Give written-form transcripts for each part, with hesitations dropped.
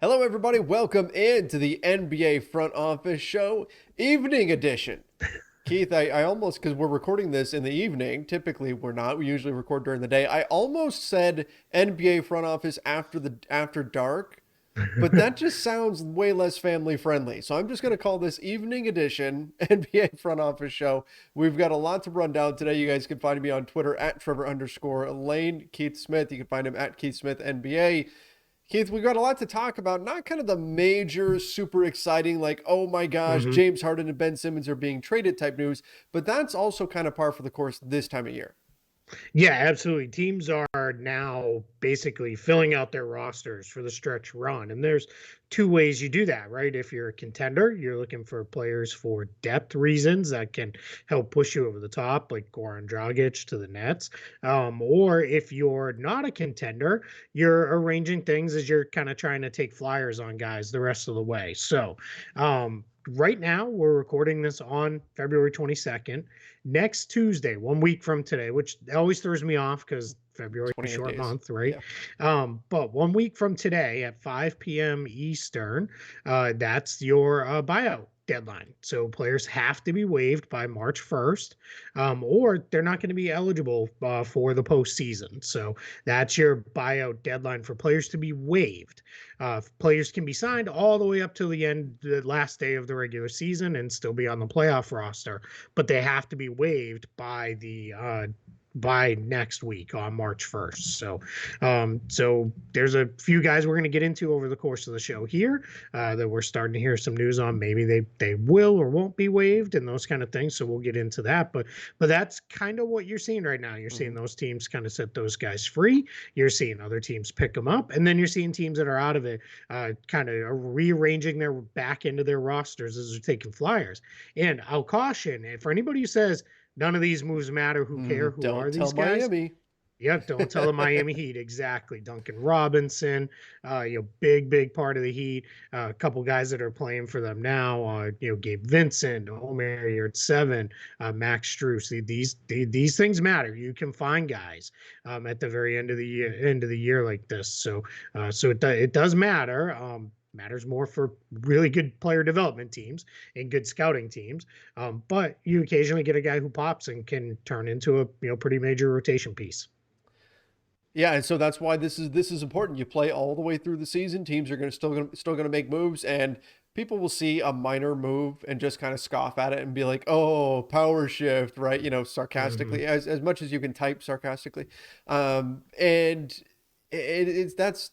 Hello, everybody. Welcome into the NBA Front Office Show, evening edition. Keith, I almost, because we're recording this in the evening. Typically, we're not. We usually record during the day. I almost said NBA Front Office after dark, but that just sounds way less family friendly. So I'm just going to call this evening edition NBA Front Office Show. We've got a lot to run down today. You guys can find me on Twitter at Trevor_Lane. Keith Smith. You can find him at Keith Smith NBA. Keith, we've got a lot to talk about. Not kind of the major, super exciting, like, oh my gosh, hmm James Harden and Ben Simmons are being traded type news, but that's also kind of par for the course this time of year. Yeah, absolutely. Teams are now basically filling out their rosters for the stretch run. And there's two ways you do that, right? If you're a contender, you're looking for players for depth reasons that can help push you over the top, like Goran Dragic to the Nets. Or if you're not a contender, you're arranging things as you're kind of trying to take flyers on guys the rest of the way. Right now, we're recording this on February 22nd. Next Tuesday, 1 week from today, which always throws me off because February is a 28 short days. month, right? Yeah. But 1 week from today at 5 p.m. Eastern, that's your buyout deadline. So players have to be waived by March 1st, or they're not going to be eligible for the postseason. So that's your buyout deadline for players to be waived. Players can be signed all the way up to the last day of the regular season, and still be on the playoff roster, but they have to be waived by next week on March 1st. So there's a few guys we're going to get into over the course of the show here that we're starting to hear some news on. Maybe they will or won't be waived and those kind of things. So we'll get into that. But that's kind of what you're seeing right now. You're seeing Mhm. those teams kind of set those guys free. You're seeing other teams pick them up, and then you're seeing teams that are out of it kind of rearranging their back into their rosters as they're taking flyers. And I'll caution, and for anybody who says none of these moves matter, who care, who Don't are tell these guys? Miami. Yep, don't tell the Miami Heat. Exactly. Duncan Robinson, big part of the Heat. A couple guys that are playing for them now, Gabe Vincent, Omer Yurtseven, Max Strus. These things matter. You can find guys at the very end of the year like this. So it does matter. Matters more for really good player development teams and good scouting teams. But you occasionally get a guy who pops and can turn into a pretty major rotation piece. Yeah, and so that's why this is important. You play all the way through the season. Teams are still gonna make moves, and people will see a minor move and just kind of scoff at it and be like, "Oh, power shift," right? hmm Sarcastically, as much as you can type sarcastically, and it's that's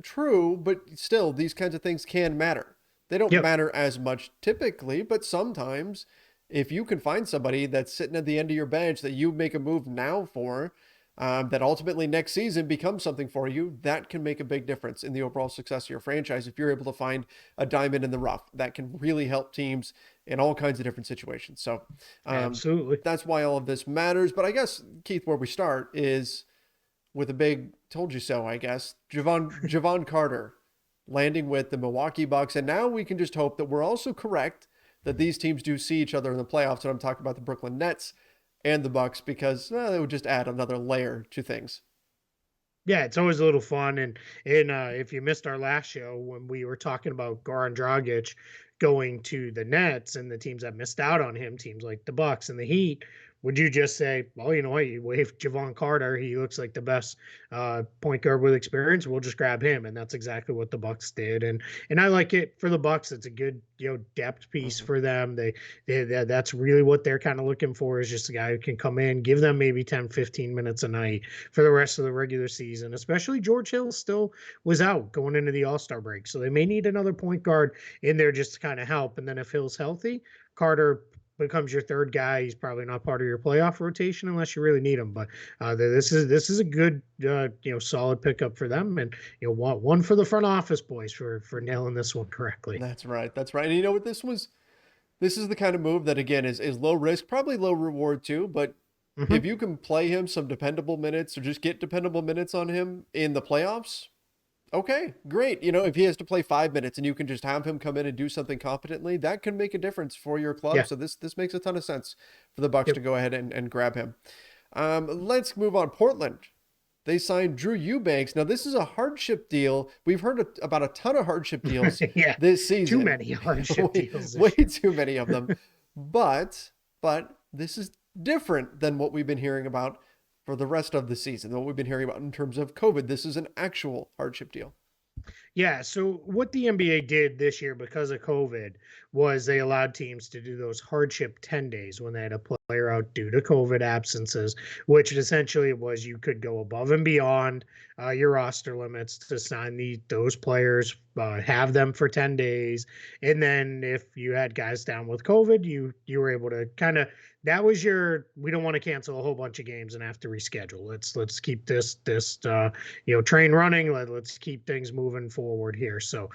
true, but still, these kinds of things can matter. They don't Yep. matter as much typically, but sometimes, if you can find somebody that's sitting at the end of your bench that you make a move now for that ultimately next season becomes something for you, that can make a big difference in the overall success of your franchise if you're able to find a diamond in the rough that can really help teams in all kinds of different situations. So Absolutely. that's why all of this matters. But I guess, Keith, where we start is with a big told you so, I guess. Javon Carter landing with the Milwaukee Bucks. And now we can just hope that we're also correct that these teams do see each other in the playoffs. And I'm talking about the Brooklyn Nets and the Bucks because they would just add another layer to things. Yeah, it's always a little fun. And if you missed our last show when we were talking about Goran Dragic going to the Nets and the teams that missed out on him, teams like the Bucks and the Heat, would you just say, well, you know what, you wave Javon Carter, he looks like the best point guard with experience, we'll just grab him? And that's exactly what the Bucks did. And I like it for the Bucks. It's a good depth piece Mm-hmm. for them. That's really what they're kind of looking for, is just a guy who can come in, give them maybe 10, 15 minutes a night for the rest of the regular season. Especially George Hill still was out going into the All-Star break, so they may need another point guard in there just to kind of help. And then if Hill's healthy, Carter becomes your third guy. He's probably not part of your playoff rotation unless you really need him. But this is a good solid pickup for them, and one for the front office boys for nailing this one correctly. That's right. That's right. And you know what this was? This is the kind of move that again is low risk, probably low reward too. But if hmm you can play him some dependable minutes or just get dependable minutes on him in the playoffs, okay, great. If he has to play 5 minutes and you can just have him come in and do something competently, that can make a difference for your club. Yeah. So this makes a ton of sense for the Bucks to Yep. go ahead and grab him. Let's move on. Portland. they signed Drew Eubanks. Now, this is a hardship deal. We've heard about a ton of hardship deals Yeah, this season. too many hardship deals. Way too many of them. But this is different than what we've been hearing about for the rest of the season, what we've been hearing about in terms of COVID. This is an actual hardship deal. Yeah, so what the NBA did this year because of COVID was they allowed teams to do those hardship 10 days when they had a player out due to COVID absences, which essentially was you could go above and beyond your roster limits to sign those players, have them for 10 days. And then if you had guys down with COVID, you were able to kind of, that was we don't want to cancel a whole bunch of games and have to reschedule. Let's keep this train running. Let's keep things moving forward here. So,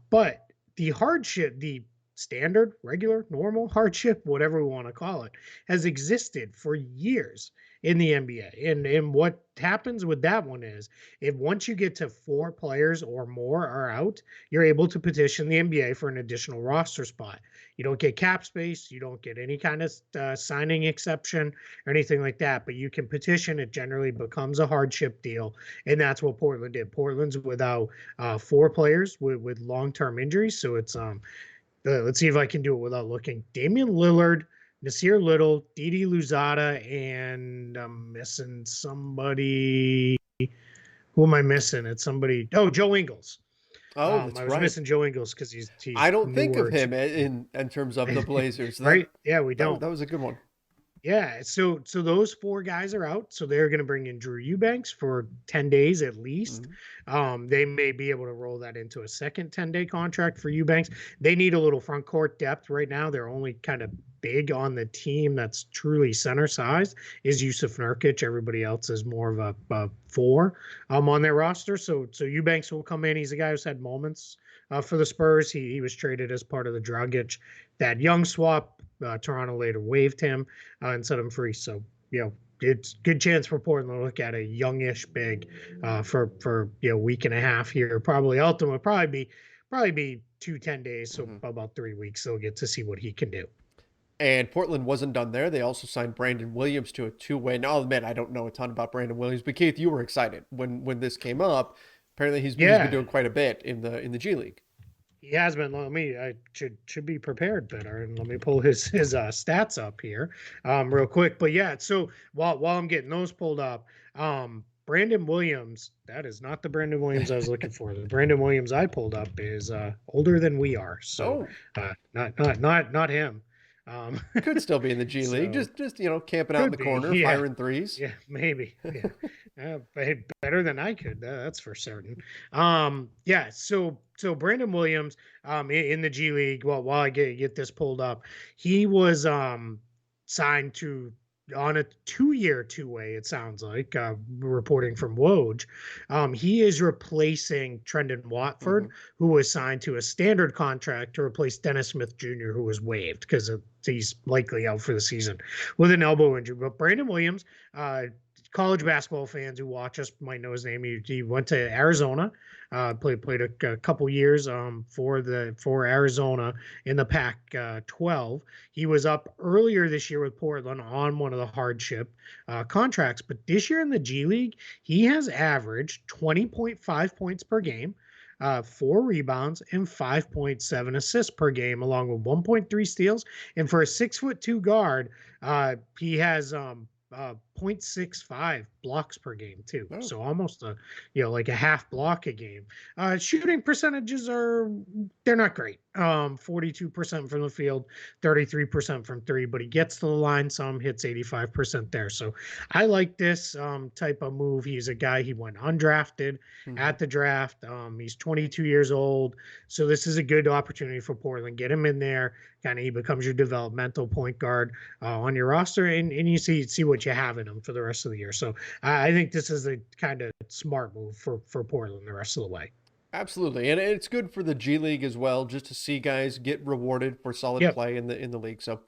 but the hardship, the standard, regular, normal hardship, whatever we want to call it, has existed for years in the NBA. And what happens with that one is if once you get to 4 players or more are out, you're able to petition the NBA for an additional roster spot. You don't get cap space. You don't get any kind of signing exception or anything like that, but you can petition. It generally becomes a hardship deal. And that's what Portland did. Portland's without 4 players with long-term injuries. So it's, let's see if I can do it without looking. Damian Lillard, Nasir Little, Didi Louzada, and I'm missing somebody. Who am I missing? It's somebody. Oh, Joe Ingles. Oh, that's I was missing Joe Ingles because he's I don't think of him in terms of the Blazers. Right? Yeah, we don't. That was a good one. Yeah, so those 4 guys are out. So they're going to bring in Drew Eubanks for 10 days at least. Mm-hmm. They may be able to roll that into a second 10-day contract for Eubanks. They need a little front court depth right now. They're only kind of big on the team that's truly center size is Yusuf Nurkic. Everybody else is more of a 4 on their roster. So Eubanks will come in. He's a guy who's had moments for the Spurs. He was traded as part of the Dragic, that young swap. Toronto later waived him and set him free. So, it's good chance for Portland to look at a youngish big for week and a half here. Probably be 2 10 days. So about 3 weeks. They'll get to see what he can do. And Portland wasn't done there. They also signed Brandon Williams to a 2-way. Now, I'll admit, I don't know a ton about Brandon Williams, but Keith, you were excited when this came up. Apparently he's been doing quite a bit in the G League. He has been. I should be prepared better, and let me pull his stats up here real quick. But yeah, so while I'm getting those pulled up, Brandon Williams, that is not the Brandon Williams I was looking for. The Brandon Williams I pulled up is older than we are, so not him. Could still be in the G League, just camping out in the corner, firing threes. Yeah, maybe. Yeah. Better than I could. That's for certain. So Brandon Williams, in the G League. Well, while I get this pulled up, he was signed on a 2-year 2-way. It sounds like reporting from Woj. He is replacing Trendon Watford, who was signed to a standard contract to replace Dennis Smith Jr., who was waived because he's likely out for the season with an elbow injury. But Brandon Williams, college basketball fans who watch us might know his name. He went to Arizona, played a couple years for Arizona in the Pac-12. He was up earlier this year with Portland on one of the hardship contracts, but this year in the G League, he has averaged 20.5 points per game, 4 rebounds, and 5.7 assists per game, along with 1.3 steals. And for a 6'2" guard, he has 0.65 blocks per game too. Oh. So almost like a half block a game. Shooting percentages they're not great. 42% from the field, 33% from 3, but he gets to the line some, hits 85% there. So I like this type of move. He's a guy, he went undrafted at the draft. He's 22 years old. So this is a good opportunity for Portland. Get him in there. Kind of he becomes your developmental point guard on your roster, and you see what you have in him for the rest of the year. So I think this is a kind of smart move for Portland the rest of the way. Absolutely, and it's good for the G League as well, just to see guys get rewarded for solid play in the league. So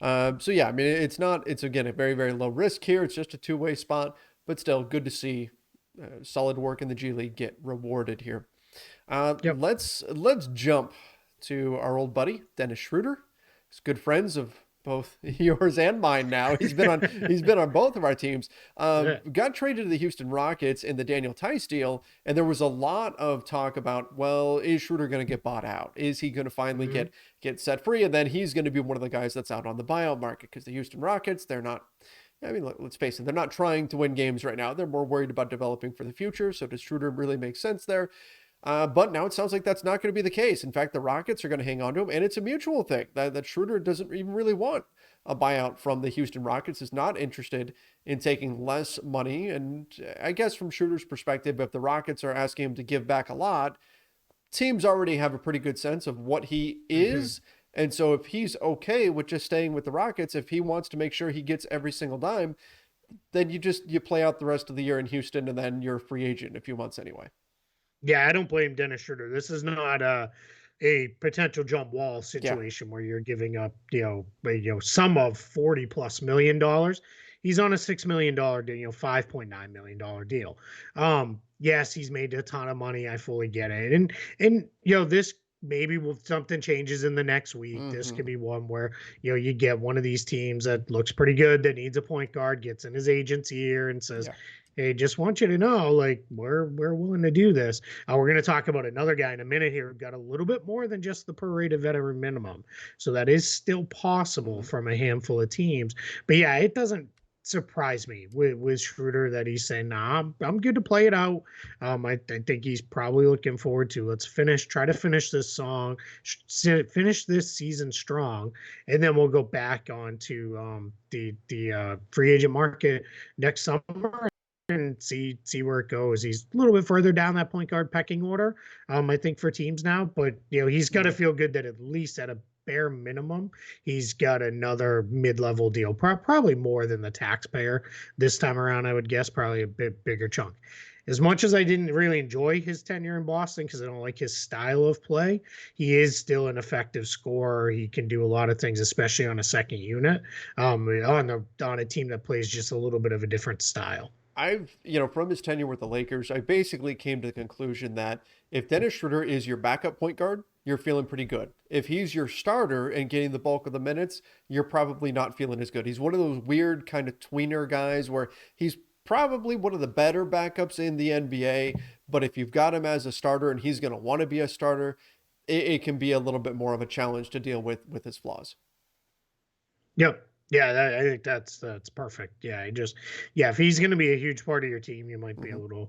yeah, I mean, it's again a very, very low risk here. It's just a 2-way spot, but still good to see solid work in the G League get rewarded here. Let's jump to our old buddy Dennis Schroeder. He's good friends of both yours and mine now. He's been on both of our teams. Yeah. Got traded to the Houston Rockets in the Daniel Tice deal, and there was a lot of talk about, well, is Schroeder going to get bought out? Is he going to finally Mhm. get set free, and then he's going to be one of the guys that's out on the buyout market? Because the Houston Rockets, they're not. I mean, let's face it, they're not trying to win games right now. They're more worried about developing for the future. So does Schroeder really make sense there? But now it sounds like that's not going to be the case. In fact, the Rockets are going to hang on to him, and it's a mutual thing that Schroeder doesn't even really want a buyout from the Houston Rockets, is not interested in taking less money. And I guess from Schroeder's perspective, if the Rockets are asking him to give back a lot, teams already have a pretty good sense of what he Mhm. is. And so if he's okay with just staying with the Rockets, if he wants to make sure he gets every single dime, then you play out the rest of the year in Houston, and then you're a free agent in a few months anyway. Yeah, I don't blame Dennis Schroeder. This is not a potential jump wall Yeah. situation where you're giving up, sum of $40+ million. He's on a $6 million, $5.9 million deal. Yes, he's made a ton of money. I fully get it, and this maybe will something changes in the next week. This Mm-hmm. could be one where you get one of these teams that looks pretty good that needs a point guard, gets in his agent's ear and says, Yeah. "Hey, just want you to know, like we're willing to do this." We're going to talk about another guy in a minute here who got a little bit more than just the prorated veteran minimum, so that is still possible Mm-hmm. from a handful of teams. But yeah, it doesn't surprise me with Schroeder that he's saying, "Nah, I'm good to play it out." I think he's probably looking forward to try to finish this finish this season strong, and then we'll go back on to the free agent market next summer and see where it goes. He's a little bit further down that point guard pecking order, I think, for teams now. But he's got to Mm-hmm. feel good that at least at a bare minimum, he's got another mid-level deal, probably more than the taxpayer this time around. I would guess probably a bit bigger chunk. As much as I didn't really enjoy his tenure in Boston because I don't like his style of play, he is still an effective scorer. He can do a lot of things, especially on a second unit, on a team that plays just a little bit of a different style. From his tenure with the Lakers, I basically came to the conclusion that if Dennis Schroeder is your backup point guard, you're feeling pretty good. If he's your starter and getting the bulk of the minutes, you're probably not feeling as good. He's one of those weird kind of tweener guys where he's probably one of the better backups in the NBA, but if you've got him as a starter and he's going to want to be a starter, it can be a little bit more of a challenge to deal with his flaws. Yep. Yeah, I think that's perfect. Yeah, if he's going to be a huge part of your team, you might be a Mm-hmm.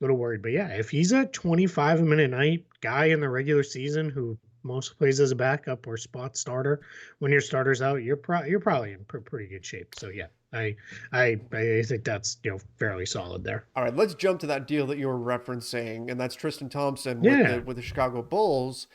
little worried. But yeah, if he's a 25 a minute night guy in the regular season who mostly plays as a backup or spot starter when your starter's out, you're probably in pretty good shape. So yeah, I think that's fairly solid there. All right, let's jump to that deal that you were referencing, and that's Tristan Thompson with the Yeah. with the Chicago Bulls.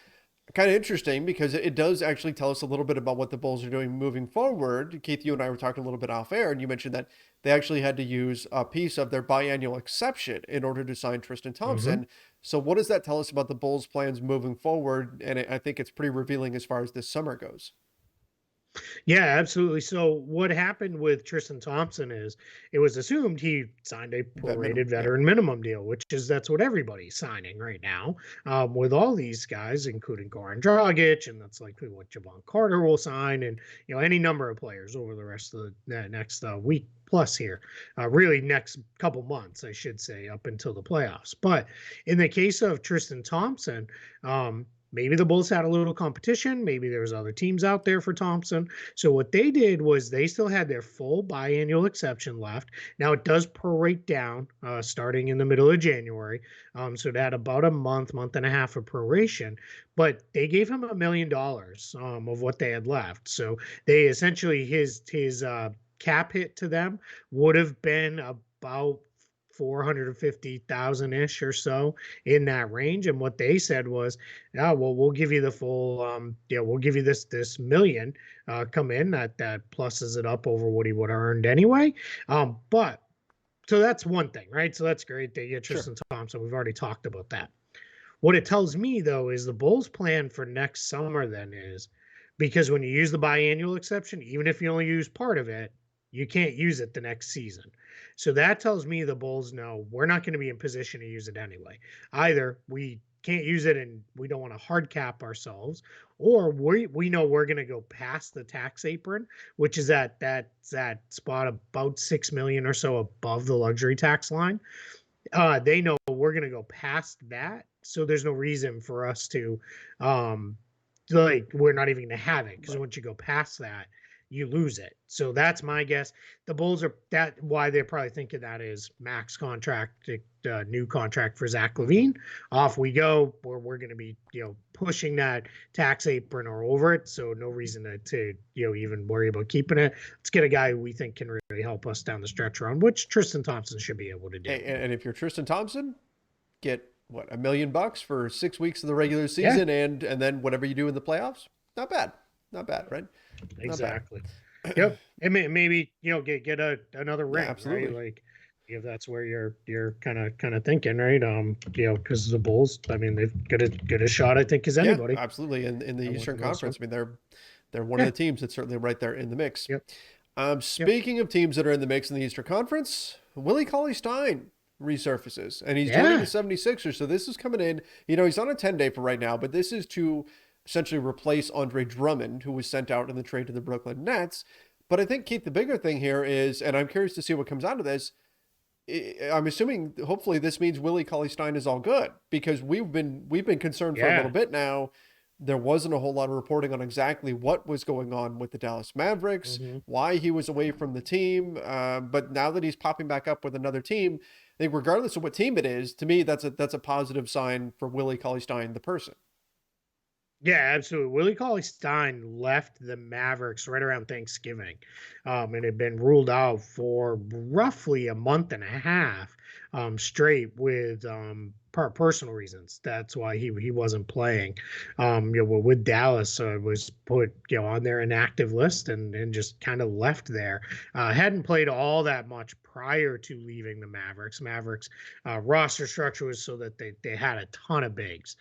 Kind of interesting because it does actually tell us a little bit about what the Bulls are doing moving forward. Keith, you and I were talking a little bit off air, and you mentioned that they actually had to use a piece of their biannual exception in order to sign Tristan hmm Thompson. So, what does that tell us about the Bulls' plans moving forward? And I think it's pretty revealing as far as this summer goes. Yeah, absolutely. So what happened with Tristan Thompson is it was assumed he signed a That minimum, prorated yeah, veteran minimum deal, which is that's what everybody's signing right now, with all these guys, including Goran Dragic, and that's likely what Javon Carter will sign, and any number of players over the rest of the next week plus here, really next couple months, I should say, up until the playoffs. But in the case of Tristan Thompson, maybe the Bulls had a little competition. Maybe there's other teams out there for Thompson. So what they did was they still had their full biannual exception left. Now it does prorate down starting in the middle of January. So it had about a month and a half of proration, but they gave him $1 million of what they had left. So they essentially his cap hit to them would have been about 450,000 ish or so in that range. And what they said was, yeah, well, we'll give you the full, we'll give you this million come in that pluses it up over what he would have earned anyway. But so that's one thing, right? So that's great. They get sure. Tristan Thompson. We've already talked about that. What it tells me though is the Bulls' plan for next summer then is because when you use the biannual exception, even if you only use part of it, you can't use it the next season. So that tells me the Bulls know we're not going to be in position to use it anyway. Either we can't use it and we don't want to hard cap ourselves, or we know we're going to go past the tax apron, which is at that spot about 6 million or so above the luxury tax line. They know we're going to go past that. So there's no reason for us to, we're not even going to have it, because once you go past that, you lose it. So that's my guess. The Bulls are why they're probably thinking that is max contract, new contract for Zach LaVine. Off we go. We're going to be, pushing that tax apron or over it. So no reason to even worry about keeping it. Let's get a guy who we think can really help us down the stretch run, which Tristan Thompson should be able to do. And if you're Tristan Thompson, get what, $1 million for 6 weeks of the regular season, and then whatever you do in the playoffs. Not bad, right? Exactly. Yep. And maybe get another ring. Yeah, absolutely. Right? Like, if that's where you're kind of thinking, right? Because the Bulls, I mean, they've got a shot, I think, as anybody. Yeah, absolutely. In the Eastern Conference, I mean, they're one of the teams that's certainly right there in the mix. Yep. Speaking of teams that are in the mix in the Eastern Conference, Willie Cauley-Stein resurfaces, and he's joining the 76ers. So this is coming in. He's on a 10-day for right now, but this is to essentially replace Andre Drummond, who was sent out in the trade to the Brooklyn Nets. But I think, Keith, the bigger thing here is, and I'm curious to see what comes out of this, I'm assuming hopefully this means Willie Cauley-Stein is all good, because we've been concerned for a little bit now. There wasn't a whole lot of reporting on exactly what was going on with the Dallas Mavericks, why he was away from the team. But now that he's popping back up with another team, I think regardless of what team it is, to me, that's a positive sign for Willie Cauley-Stein, the person. Yeah, absolutely. Willie Cauley-Stein left the Mavericks right around Thanksgiving, and had been ruled out for roughly a month and a half straight with personal reasons. That's why he wasn't playing. With Dallas, was put on their inactive list and just kind of left there. Hadn't played all that much prior to leaving the Mavericks. Roster structure was so that they had a ton of bigs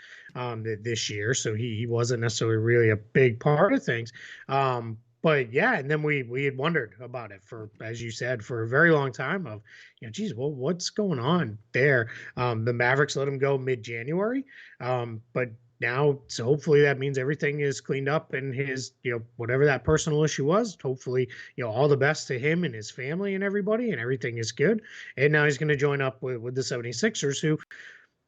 this year, so he wasn't necessarily really a big part of things. But yeah, and then we had wondered about it for, as you said, for a very long time of, geez, well, what's going on there? The Mavericks let him go mid-January, but now, so hopefully that means everything is cleaned up, and his, whatever that personal issue was, hopefully, all the best to him and his family and everybody, and everything is good. And now he's going to join up with the 76ers, who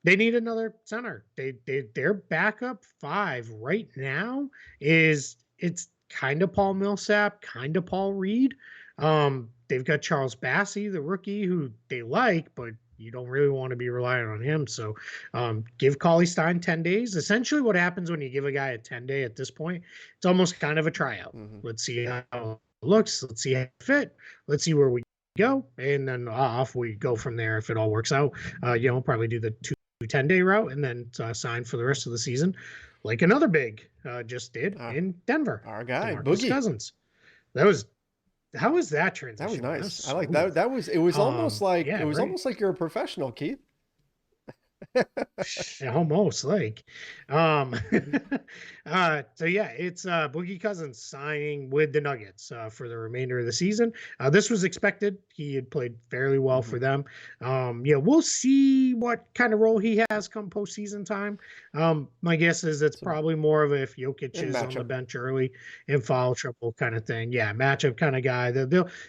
they need another center. Their backup five right now it's kind of Paul Millsap, kind of Paul Reed. They've got Charles Bassey, the rookie, who they like, but you don't really want to be relying on him. So give Cauley-Stein 10 days. Essentially what happens when you give a guy a 10-day at this point, it's almost kind of a tryout. Let's see how it looks. Let's see how it fit. Let's see where we go. And then off we go from there. If it all works out, probably do the 10-day route and then sign for the rest of the season, like another big just did in Denver. Our guy, DeMarcus Boogie Cousins. How was that transition? That was nice. I like that. It was almost like almost like you're a professional, Keith. Almost like so yeah, it's Boogie Cousins signing with the Nuggets for the remainder of the season. This was expected. He had played fairly well for them. We'll see what kind of role he has come postseason time. My guess is it's probably more of a, if Jokic is on the bench early in foul trouble kind of thing. Yeah, matchup kind of guy.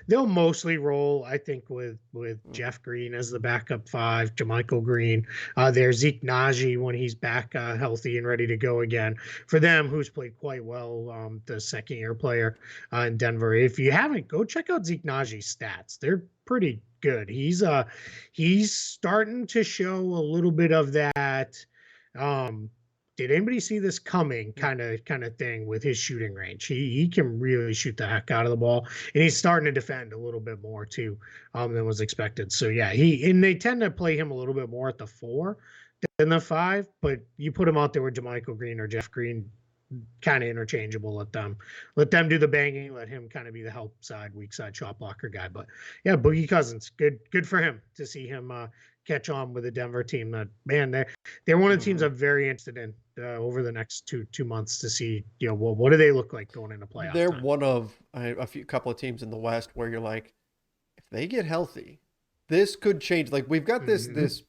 They'll mostly roll, I think, with Jeff Green as the backup five, JaMychal Green. There's Zeke Naji when he's back healthy and ready to go again. For them, who's played quite well, the second-year player in Denver. If you haven't, go check out Zeke Naji's stats. They're pretty good. He's starting to show a little bit of that. Did anybody see this coming kind of thing with his shooting range? He can really shoot the heck out of the ball, and he's starting to defend a little bit more too than was expected. So yeah, they tend to play him a little bit more at the 4 than the 5, but you put him out there with JaMychal Green or Jeff Green, kind of interchangeable. Let them do the banging. Let him kind of be the help side, weak side shot blocker guy. But yeah, Boogie Cousins, good for him to see him catch on with the Denver team. That, man, they're one of the teams I'm very interested in over the next two months to see, what do they look like going into playoffs. They're one of a couple of teams in the West where you're like, if they get healthy, this could change. Like, we've got this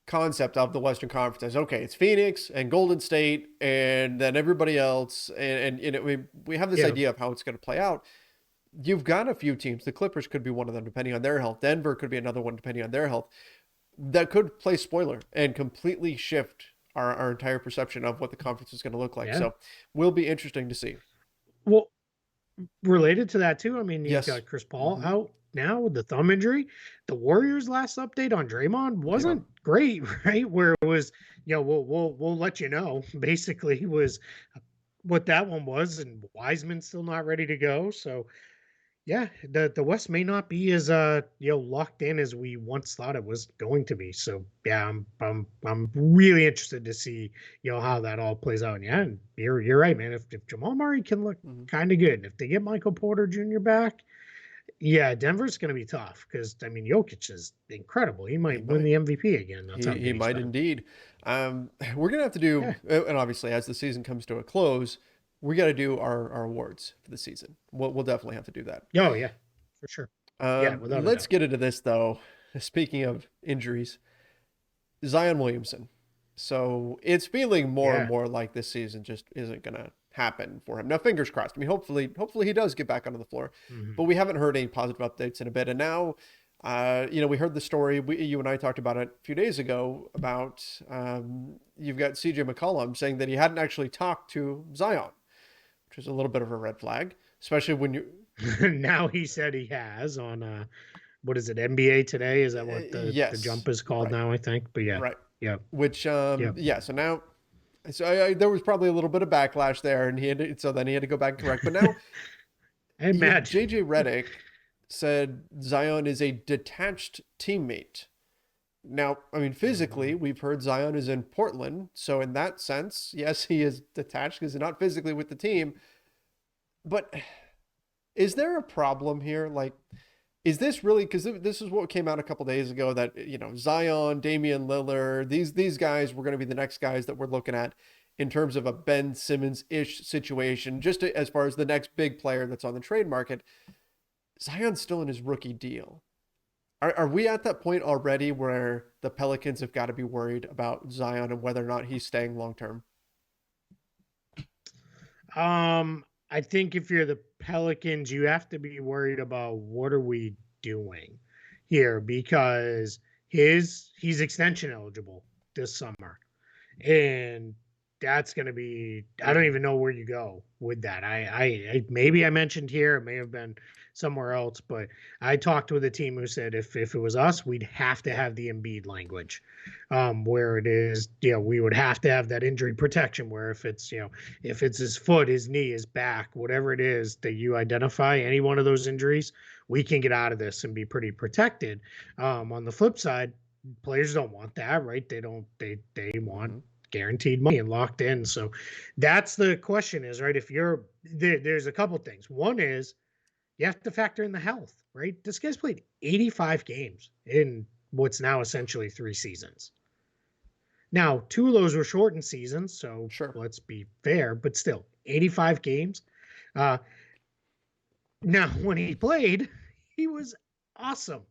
concept of the Western Conference as, okay, it's Phoenix and Golden State and then everybody else. And you know, we have this idea of how it's going to play out. You've got a few teams. The Clippers could be one of them, depending on their health. Denver could be another one, depending on their health. That could play spoiler and completely shift our entire perception of what the conference is going to look like. So will be interesting to see. Well, related to that too, I mean, you've Yes. got Chris Paul out now with the thumb injury. The Warriors' last update on Draymond wasn't great, right? Where it was, you know, we'll let you know. Basically, was what that one was, and Wiseman's still not ready to go. So, yeah, the West may not be as locked in as we once thought it was going to be. So, yeah, I'm really interested to see how that all plays out. And yeah, and you're right, man. If Jamal Murray can look kind of good, if they get Michael Porter Jr. back. Yeah, Denver's going to be tough because, I mean, Jokic is incredible. He might win the MVP again. That's he might indeed. We're going to have to do, and obviously as the season comes to a close, we got to do our awards for the season. We'll definitely have to do that. Oh, yeah, for sure. Let's get into this, though. Speaking of injuries, Zion Williamson. So it's feeling more and more like this season just isn't going to happen for him. Now, fingers crossed. I mean, hopefully he does get back onto the floor, but we haven't heard any positive updates in a bit. And now, we heard the story. You and I talked about it a few days ago about you've got CJ McCollum saying that he hadn't actually talked to Zion, which is a little bit of a red flag, especially when you. Now he said he has on what is it, NBA Today? Is that what the jump is called now? I think, but yeah, right, yeah. Which So now. So there was probably a little bit of backlash there, and then he had to go back and correct. But now, I imagine JJ Redick said Zion is a detached teammate. Now, I mean, physically, we've heard Zion is in Portland, so in that sense, yes, he is detached because he's not physically with the team. But is there a problem here? Like, is this really, because this is what came out a couple days ago that, Zion, Damian Lillard, these guys were going to be the next guys that we're looking at in terms of a Ben Simmons-ish situation, just as far as the next big player that's on the trade market. Zion's still in his rookie deal. Are we at that point already where the Pelicans have got to be worried about Zion and whether or not he's staying long-term? I think if you're the Pelicans, you have to be worried about what are we doing here, because he's extension eligible this summer, and that's going to be, I don't even know where you go with that. I maybe I mentioned here, it may have been somewhere else, but I talked with a team who said if it was us, we'd have to have the Embiid language, where it is, we would have to have that injury protection where if it's his foot, his knee, his back, whatever it is that you identify, any one of those injuries, we can get out of this and be pretty protected. On the flip side, players don't want that, right? They want guaranteed money and locked in. So that's the question is, right? If you're there's a couple things. One is you have to factor in the health, right? This guy's played 85 games in what's now essentially 3 seasons. Now, 2 of those were shortened seasons, so let's be fair, but still 85 games. Now, when he played, he was awesome.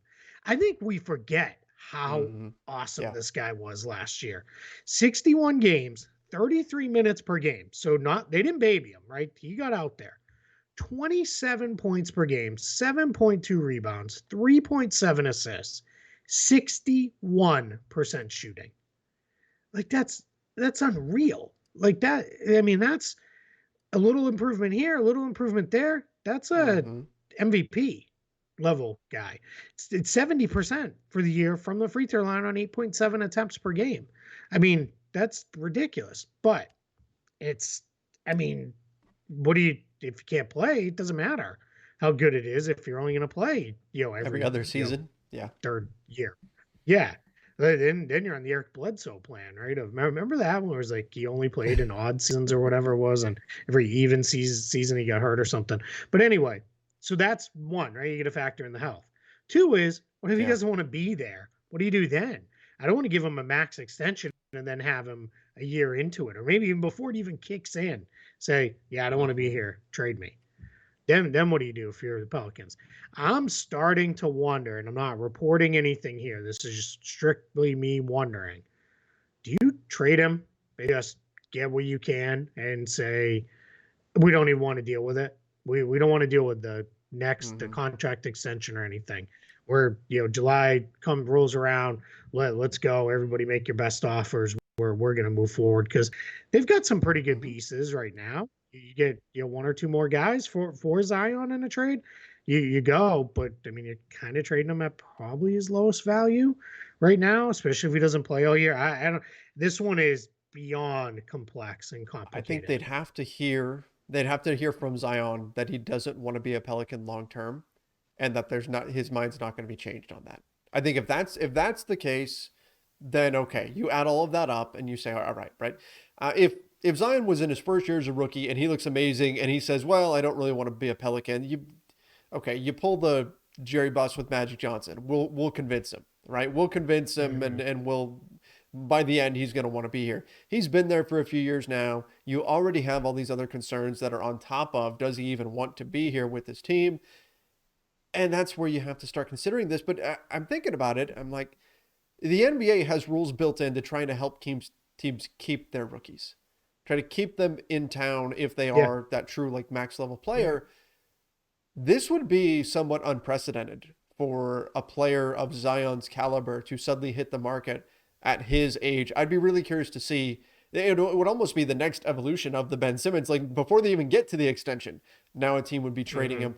I think we forget how awesome this guy was last year. 61 games, 33 minutes per game. So they didn't baby him, right? He got out there. 27 points per game, 7.2 rebounds, 3.7 assists, 61% shooting. Like that's unreal. Like that, I mean, that's a little improvement here, a little improvement there. That's a MVP level guy. It's 70% for the year from the free throw line on 8.7 attempts per game. I mean, that's ridiculous, but if you can't play, it doesn't matter how good it is if you're only going to play, every other season, third year. Yeah. Then you're on the Eric Bledsoe plan, right? Remember that one where it was like he only played in odd seasons or whatever it was, and every even season he got hurt or something. But anyway, so that's one, right? You got to factor in the health. 2 is, what if he doesn't want to be there? What do you do then? I don't want to give him a max extension and then have him a year into it, or maybe even before it even kicks in, say, I don't want to be here, trade me. Then what do you do if you're the Pelicans? I'm starting to wonder, and I'm not reporting anything here. This is just strictly me wondering. Do you trade him? Just get what you can and say, we don't even want to deal with it. We don't want to deal with the contract extension or anything. Where July rolls around, let's go. Everybody make your best offers. We're going to move forward because they've got some pretty good pieces right now. You get one or two more guys for Zion in a trade, you go. But I mean, you're kind of trading him at probably his lowest value right now, especially if he doesn't play all year. I don't. This one is beyond complex and complicated. I think they'd have to hear from Zion that he doesn't want to be a Pelican long term, and that his mind's not going to be changed on that. I think if that's the case, then okay, you add all of that up and you say, all right. If Zion was in his first year as a rookie and he looks amazing and he says, well, I don't really want to be a Pelican, you pull the Jerry Buss with Magic Johnson. We'll convince him, right? We'll convince him and we'll, by the end, he's going to want to be here. He's been there for a few years now. You already have all these other concerns that are on top of, does he even want to be here with his team? And that's where you have to start considering this. But I'm thinking about it. I'm like, the NBA has rules built in to trying to help teams keep their rookies, try to keep them in town if they are that true like max level player. This would be somewhat unprecedented for a player of Zion's caliber to suddenly hit the market at his age. I'd be really curious to see. It would almost be the next evolution of the Ben Simmons. Like before they even get to the extension, now a team would be trading him.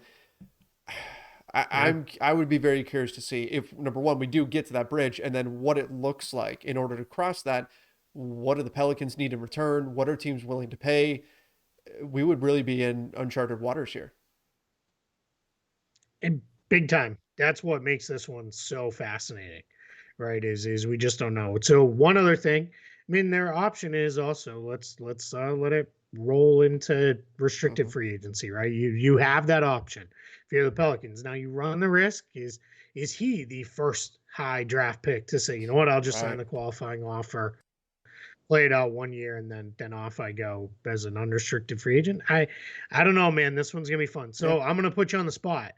I would be very curious to see if, number one, we do get to that bridge, and then what it looks like in order to cross that. What do the Pelicans need in return? What are teams willing to pay? We would really be in uncharted waters here. And big time. That's what makes this one so fascinating, right? Is we just don't know. So one other thing, I mean, their option is also let's let it roll into restricted free agency, right? You have that option if you're the Pelicans. Now you run the risk. Is he the first high draft pick to say, you know what, I'll just sign the qualifying offer, play it out 1 year, and then off I go as an unrestricted free agent? I don't know, man. This one's gonna be fun. So I'm gonna put you on the spot.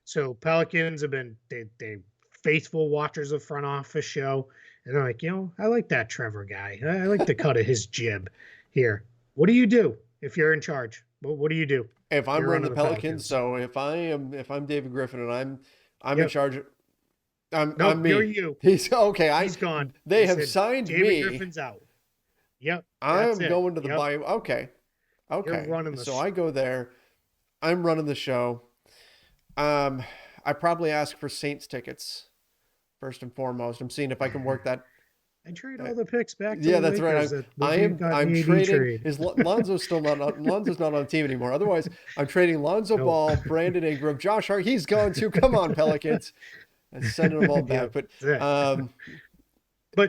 So Pelicans have been they faithful watchers of Front Office Show, and they're like, I like that Trevor guy. I like the cut of his jib here. What do you do if you're in charge? What do you do if I'm running the Pelicans? So if I'm David Griffin and I'm in charge. I'm me. You're you. He's okay. He's gone. They have signed David me. Griffin's out. Yep. I'm going to the buyout. Okay. You're running the show. I go there. I'm running the show. I probably ask for Saints tickets first and foremost. I'm seeing if I can work that. I trade all the picks back to the that's Lakers. I'm trading. Is Lonzo's still not on? Lonzo's not on the team anymore. Otherwise, I'm trading Lonzo Ball, Brandon Ingram, Josh Hart. He's gone too. Come on, Pelicans. And sending them all back. But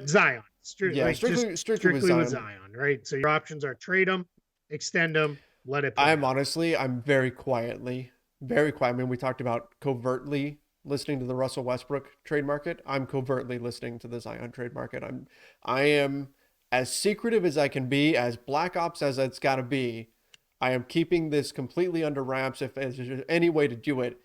Zion. Strictly with Zion, right? So your options are trade them, extend them, let it play. I'm very quiet. I mean, we talked about covertly listening to the Russell Westbrook trade market. I'm covertly listening to the Zion trade market. I am as secretive as I can be, as black ops as it's got to be. I am keeping this completely under wraps if there's any way to do it.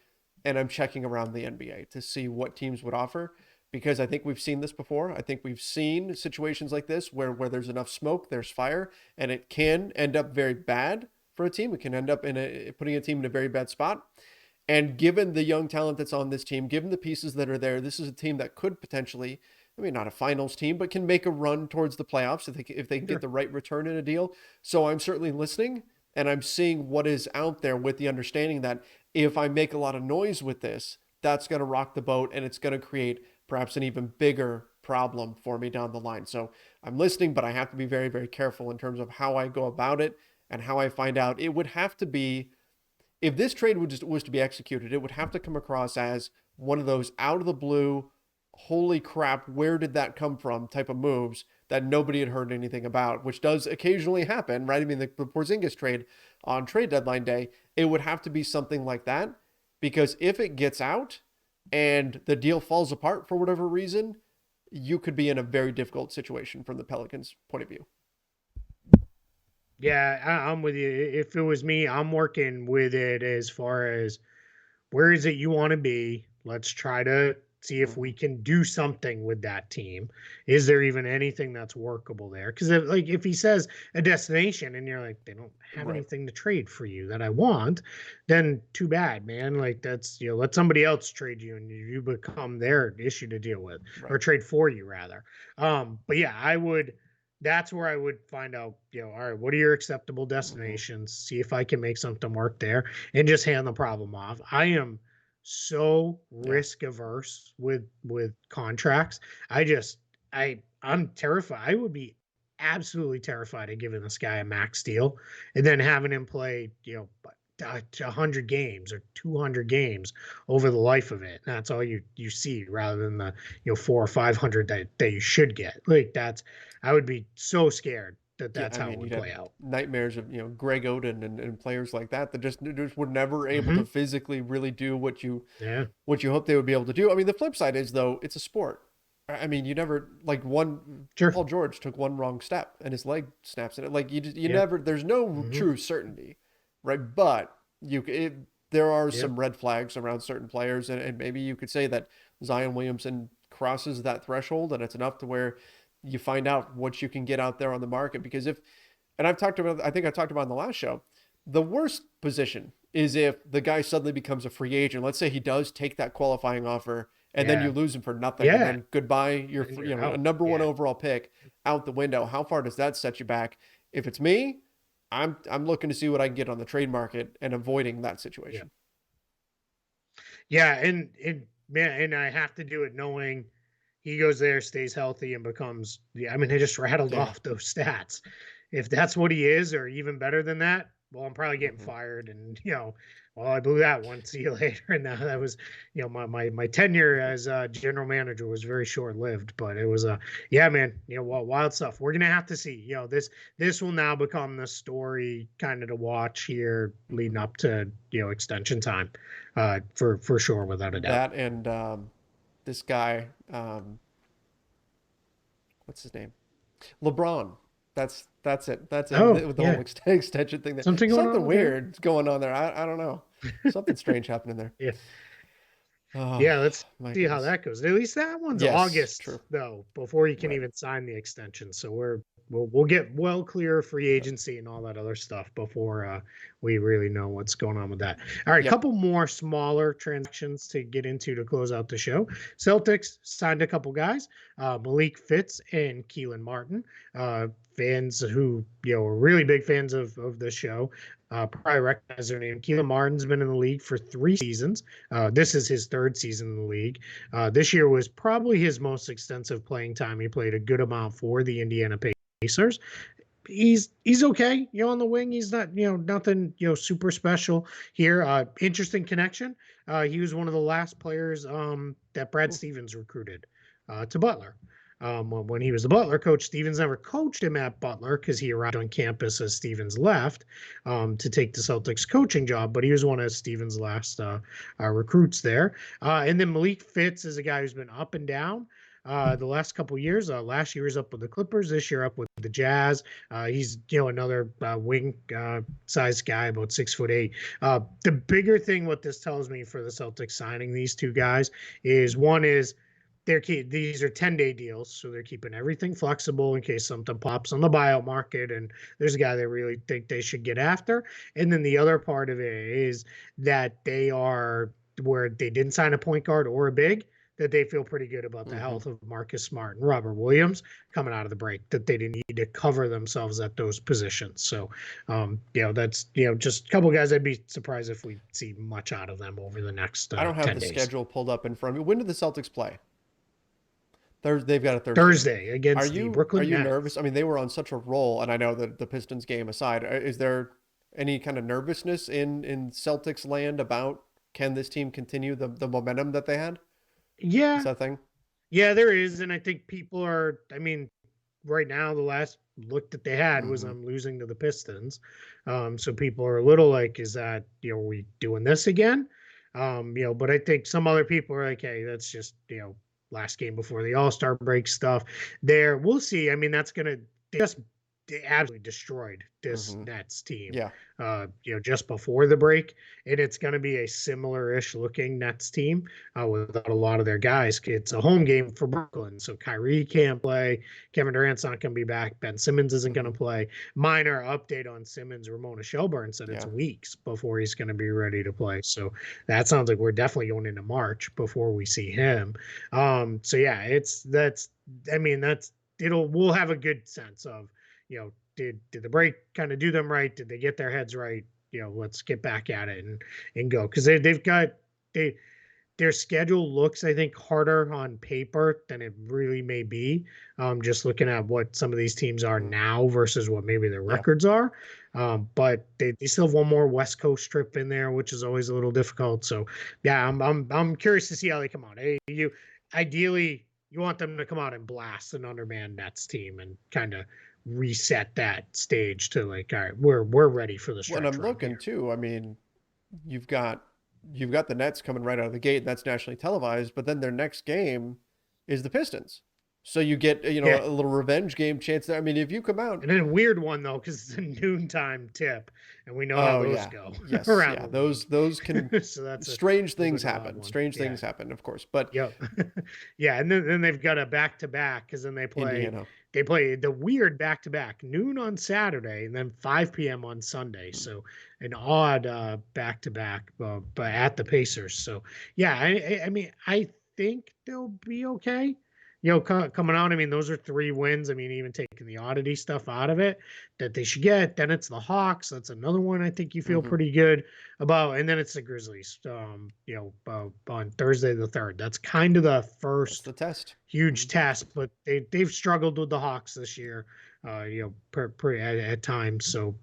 And I'm checking around the NBA to see what teams would offer, because I think we've seen this before. I think we've seen situations like this where there's enough smoke, there's fire, and it can end up very bad for a team. It can end up putting a team in a very bad spot. And given the young talent that's on this team, given the pieces that are there, this is a team that could potentially, I mean, not a finals team, but can make a run towards the playoffs if they can get the right return in a deal. So I'm certainly listening, and I'm seeing what is out there with the understanding that if I make a lot of noise with this, that's going to rock the boat, and it's going to create perhaps an even bigger problem for me down the line. So I'm listening, but I have to be very, very careful in terms of how I go about it and how I find out. It would have to be, if this trade was to be executed, it would have to come across as one of those out of the blue, holy crap, where did that come from type of moves that nobody had heard anything about, which does occasionally happen, right? I mean, the Porzingis trade on trade deadline day, it would have to be something like that, because if it gets out and the deal falls apart for whatever reason, you could be in a very difficult situation from the Pelicans' point of view. Yeah, I'm with you. If it was me, I'm working with it as far as where is it you want to be? Let's try to see if we Mhm. can do something with that team. Is there even anything that's workable there? Because if he says a destination and you're like, they don't have Right. anything to trade for you that I want, then too bad, man. Like that's let somebody else trade you and you become their issue to deal with, or Right. trade for you rather. But yeah, I would. That's where I would find out, all right, what are your acceptable Hmm. destinations? See if I can make something work there and just hand the problem off. I am so Yeah. risk averse with contracts. I'm terrified. I would be absolutely terrified of giving this guy a max deal and then having him play, 100 games or 200 games over the life of it. That's all you see rather than the, 4 or 500 that you should get. Like I would be so scared that Yeah, that's I how it mean, would you'd have play out. nightmares of, Greg Oden and players like that that just were never able to Hmm. physically really do Yeah, what you hope they would be able to do. I mean, the flip side is though, it's a sport. I mean, you never like sure. Paul George took one wrong step and his leg snaps in it. Like you Yeah. never there's no Hmm. true certainty, right? But there are Yep. some red flags around certain players and maybe you could say that Zion Williamson crosses that threshold and it's enough to where you find out what you can get out there on the market because if and I think I talked about in the last show, the worst position is if the guy suddenly becomes a free agent. Let's say he does take that qualifying offer and then Yeah. you lose him for nothing and Yeah. then goodbye, And you're a out. number one Yeah. overall pick out the window. How far does that set you back? If it's me, I'm looking to see what I can get on the trade market and avoiding that Yeah. situation. Yeah. And man, and I have to do it knowing he goes there, stays healthy, and becomes. Yeah, I mean, I just rattled Yeah. off those stats. If that's what he is, or even better than that, well, I'm probably getting Hmm. fired. And well, I blew that one. See you later. And that was, my tenure as general manager was very short lived, but it was yeah, man, wild stuff. We're gonna have to see. This will now become the story kind of to watch here leading Hmm. up to extension time, for sure, without a doubt. That and this guy, what's his name? LeBron. That's it. That's it Oh with the whole yeah, extension thing. There, something going on something with him. weird going on there. I don't know. Something strange happening there. Yeah. Oh Yeah, let's my see how goodness. that goes. At least that one's Yes, true. August though, before you can Right. even sign the extension. So we'll get well clear of free Yep. agency and all that other stuff before we really know what's going on with that. All right, a Yep. couple more smaller transactions to get into to close out the show. Celtics signed a couple guys, Malik Fitz and Keelan Martin. Fans who are really big fans of the show probably recognize their name. Keela Martin's been in the league for 3 seasons. This is his third season in the league. This year was probably his most extensive playing time. He played a good amount for the Indiana Pacers. He's okay, on the wing. He's not, nothing, super special here. Interesting connection. He was one of the last players that Brad Hmm. Stevens recruited to Butler. When he was the Butler coach, Stevens never coached him at Butler because he arrived on campus as Stevens left to take the Celtics coaching job. But he was one of Stevens' last recruits there. And then Malik Fitz is a guy who's been up and down the last couple of years. Last year was up with the Clippers. This year up with the Jazz. He's another wing size guy, about 6'8". The bigger thing what this tells me for the Celtics signing these two guys is one is these are 10-day deals, so they're keeping everything flexible in case something pops on the buyout market and there's a guy they really think they should get after. And then the other part of it is that they are where they didn't sign a point guard or a big, that they feel pretty good about the Hmm. health of Marcus Smart and Robert Williams coming out of the break, that they didn't need to cover themselves at those positions. So, that's, just a couple of guys I'd be surprised if we see much out of them over the next I don't have 10 the days. schedule pulled up in front of me. When do the Celtics play? Thursday. They've got a Thursday game. Thursday against the Are Brooklyn you nervous? Nets. I mean, they were on such a roll, and I know that the Pistons game aside, is there any kind of nervousness in Celtics land about can this team continue the momentum that they had? Is Yeah, that a thing? yeah, there is, and I think people are. I mean, right now the last look that they had was Hmm. I'm losing to the Pistons, so people are a little like, is that are we doing this again? But I think some other people are like, hey, that's just last game before the All-Star break stuff. There, we'll see. I mean, that's gonna just they absolutely destroyed this Mhm. Nets team, Yeah. just before the break. And it's going to be a similar-ish looking Nets team without a lot of their guys. It's a home game for Brooklyn, so Kyrie can't play. Kevin Durant's not going to be back. Ben Simmons isn't going to Mhm. play. Minor update on Simmons. Ramona Shelburne said it's Yeah. weeks before he's going to be ready to play. So that sounds like we're definitely going into March before we see him. So yeah, we'll have a good sense of, did the break kind of do them right? Did they get their heads right? Let's get back at it and go, because their schedule looks, I think, harder on paper than it really may be. Just looking at what some of these teams are Mhm. now versus what maybe their Yeah. records are. But they still have one more West Coast trip in there, which is always a little difficult. So yeah, I'm curious to see how they come out. Hey, ideally you want them to come out and blast an undermanned Nets team and kind of reset that stage to like, all right, we're ready for the Well, and stretch I'm run looking here. too. I mean, you've got the Nets coming right out of the gate, and that's nationally televised. But then their next game is the Pistons, so you get Yeah. a little revenge game chance there. I mean, if you come out, And then a weird one though, because it's a noontime tip, and we know how oh those yeah, go yes, around yeah, the those can league. So that's a strange little things bit of an odd happen. one. Strange Yeah. things happen, of course. But Yep. Yeah, and then they've got a back to back, because then Indiana, they play the weird back to back noon on Saturday and then 5 p.m. on Sunday. So an odd back to back, but at the Pacers. So yeah, I mean, I think they'll be okay. Coming out, I mean, those are 3 wins. I mean, even taking the oddity stuff out of it that they should get. Then it's the Hawks. That's another one I think you feel hmm pretty good about. And then it's the Grizzlies, on Thursday the 3rd. That's kind of the that's first the test. huge Mhm. test, but they've struggled with the Hawks this year, at times. So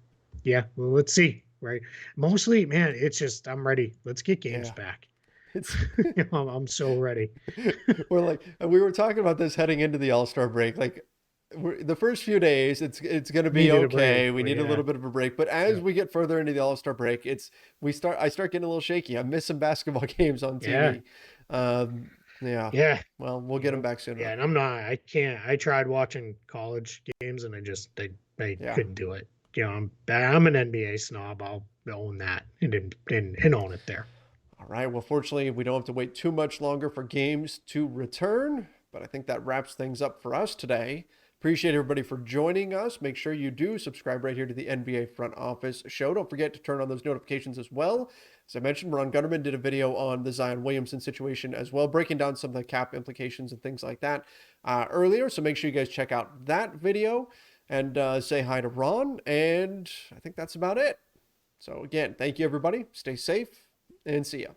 yeah, well, let's see. Right, mostly, man, it's just I'm ready. Let's get games Yeah, back. it's I'm so ready. we're like we were talking about this heading into the All-Star break. Like the first few days, it's going to be Needed a break, okay. We but need a yeah, little bit of a break, but as yeah, we get further into the All-Star break, I start getting a little shaky. I miss some basketball games on yeah, TV. Um, yeah. yeah. Well, we'll get them Yep. back soon Yeah, enough. and I'm not. I can't. I tried watching college games, and I Yeah. couldn't do it. I'm an NBA snob. I'll own that and own it there. All right. Well, fortunately, we don't have to wait too much longer for games to return, but I think that wraps things up for us today. Appreciate everybody for joining us. Make sure you do subscribe right here to the NBA Front Office Show. Don't forget to turn on those notifications as well. As I mentioned, Ron Gunnerman did a video on the Zion Williamson situation as well, breaking down some of the cap implications and things like that earlier. So make sure you guys check out that video and say hi to Ron. And I think that's about it. So again, thank you everybody. Stay safe and see ya.